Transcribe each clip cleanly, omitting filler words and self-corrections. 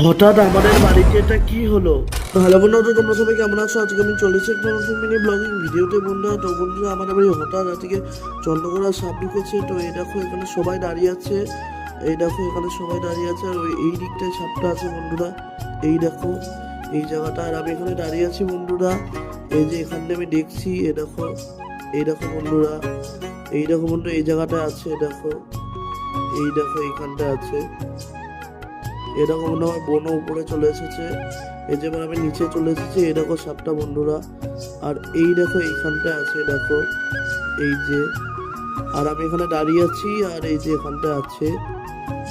হঠাৎ আমাদের বাড়িতে এটা কি হলো? হ্যালো বন্ধুরা, তোমরা সবাই কেমন আছো? আজকে আমি চলেছি একটা নতুন মিনি ব্লগিং ভিডিওতে। বন্ধুরা আমাদের বাড়ি হঠাৎ আজকে চন্দ্রকোনা সাপ ঢুকেছে। তো এই দেখো এখানে সবাই দাঁড়িয়ে আছে, এই দেখো এখানে সবাই দাঁড়িয়ে আছে, আর ওই এই দিকটায় সাপটা আছে বন্ধুরা। এই দেখো এই জায়গাটা, আর আমি এখানে দাঁড়িয়ে আছি বন্ধুরা। এই যে এখানে আমি দেখছি, এই দেখো বন্ধুরা, এই দেখো বন্ধু, এই জায়গাটা আছে, দেখো এই দেখো এইখানটা আছে। এরকম মনে হয় বনও উপরে চলে এসেছে। এই যে আমি নিচে চলে এসেছি, এই দেখো সাপটা বন্ধুরা। আর এই দেখো এইখানটায় আছে, দেখো এই যে, আর আমি এখানে দাঁড়িয়ে আছি, আর এই যে এখানটা আছে।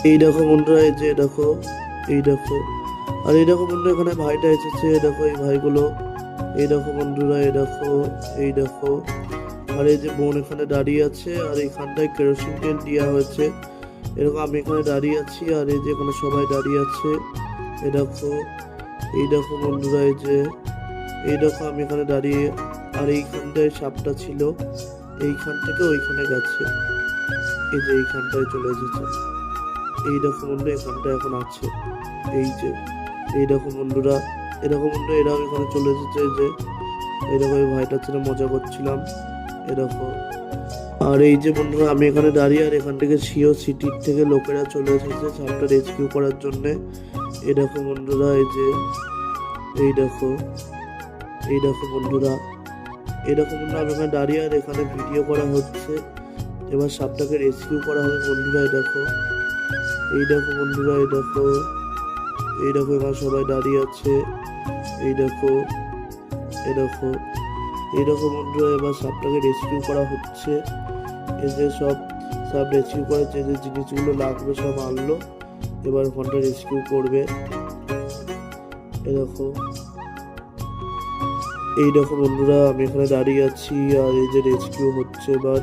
এই দেখো বন্ধুরা, এই যে দেখো, এই দেখো, আর এই দেখো বন্ধু এখানে ভাইটা এসেছে, দেখো এই ভাইগুলো, এই দেখো বন্ধুরা, এই দেখো, এই দেখো, আর এই যে বোন এখানে দাঁড়িয়ে আছে, আর এইখানটায় কেরোসিন তেল দেওয়া হয়েছে। এরকম আমি এখানে দাঁড়িয়ে আছি, আর এই যে এখানে সবাই দাঁড়িয়ে আছে। এই দেখো বন্ধুরা, এই দেখো আমি এখানে দাঁড়িয়ে, আর এইখানটায় সাপটা ছিল, এইখান থেকে ওইখানে গেছে, এই যে এইখানটায় চলে এসেছে। এই দেখো বন্ধু এখানটায় এখন আছে, এই যে এই দেখো বন্ধুরা, এরকম বন্ধু এরাও এখানে চলে এসেছে। এই যে এই দেখো এই ভাইটার ছেলে মজা করছিলাম, এ দেখো। আর এই যে বন্ধুরা আমি এখানে দাঁড়িয়ে, আর এখান থেকে সিও সিটির থেকে লোকেরা চলে এসেছে সাপটা রেস্কিউ করার জন্যে। এই দেখো বন্ধুরা, এই যে এই দেখো, এই দেখো বন্ধুরা, এই দেখো বন্ধুরা আমি এখানে দাঁড়িয়ে, আর এখানে ভিডিও করা হচ্ছে। এবার সাপটাকে রেস্কিউ করা হবে বন্ধুরা। এই দেখো, এই দেখো বন্ধুরা, এই দেখো, এই দেখো এখানে সবাই দাঁড়িয়ে আছে। এই দেখো, এই দেখো, এই দেখো বন্ধুরা এবার সাপটাকে রেস্কিউ করা হচ্ছে। এই যে সব সাপ রেস্কিউ করার যে যে জিনিসগুলো লাগবে সব আনলো, এবার ওখানটা রেস্কিউ করবে। এই দেখো, এই দেখো বন্ধুরা আমি এখানে দাঁড়িয়ে আছি, আর এই যে রেস্কিউ হচ্ছে এবার।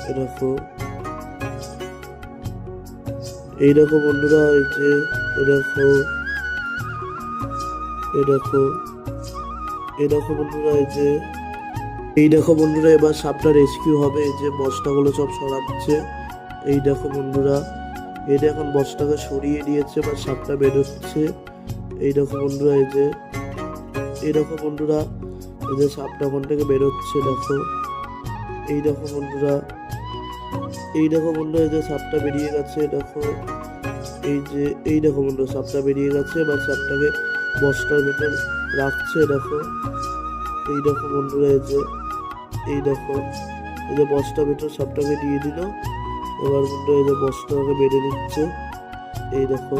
এই দেখো, এই দেখো বন্ধুরা, এই যে এই দেখো, এই দেখো, এই দেখো বন্ধুরা, এই যে এই দেখো বন্ধুরা এবার সাপটা রেস্কিউ হবে। এই যে বস্তাগুলো সব সরাচ্ছে। এই দেখো বন্ধুরা, এটা এখন বস্তাকে সরিয়ে দিয়েছে, বা সাপটা বেরোচ্ছে। এই দেখো বন্ধুরা, এই যে এই দেখো বন্ধুরা, এই যে সাপটা ওখান থেকে বেরোচ্ছে, দেখো এই দেখো বন্ধুরা, এই দেখো বন্ধুরা, এই যে সাপটা বেরিয়ে গেছে, দেখো এই যে এই দেখো বন্ধুরা সাপটা বেরিয়ে গেছে, বা সাপটাকে বস্তার ভেতর রাখছে, দেখো এই দেখো বন্ধুরা, এই যে এই দেখো, এই যে বস্তার ভেতর সাপটাকে দিয়ে দিল। এবার বন্ধুরা এই যে বস্তাটাকে বেঁধে নিচ্ছে, এই দেখো।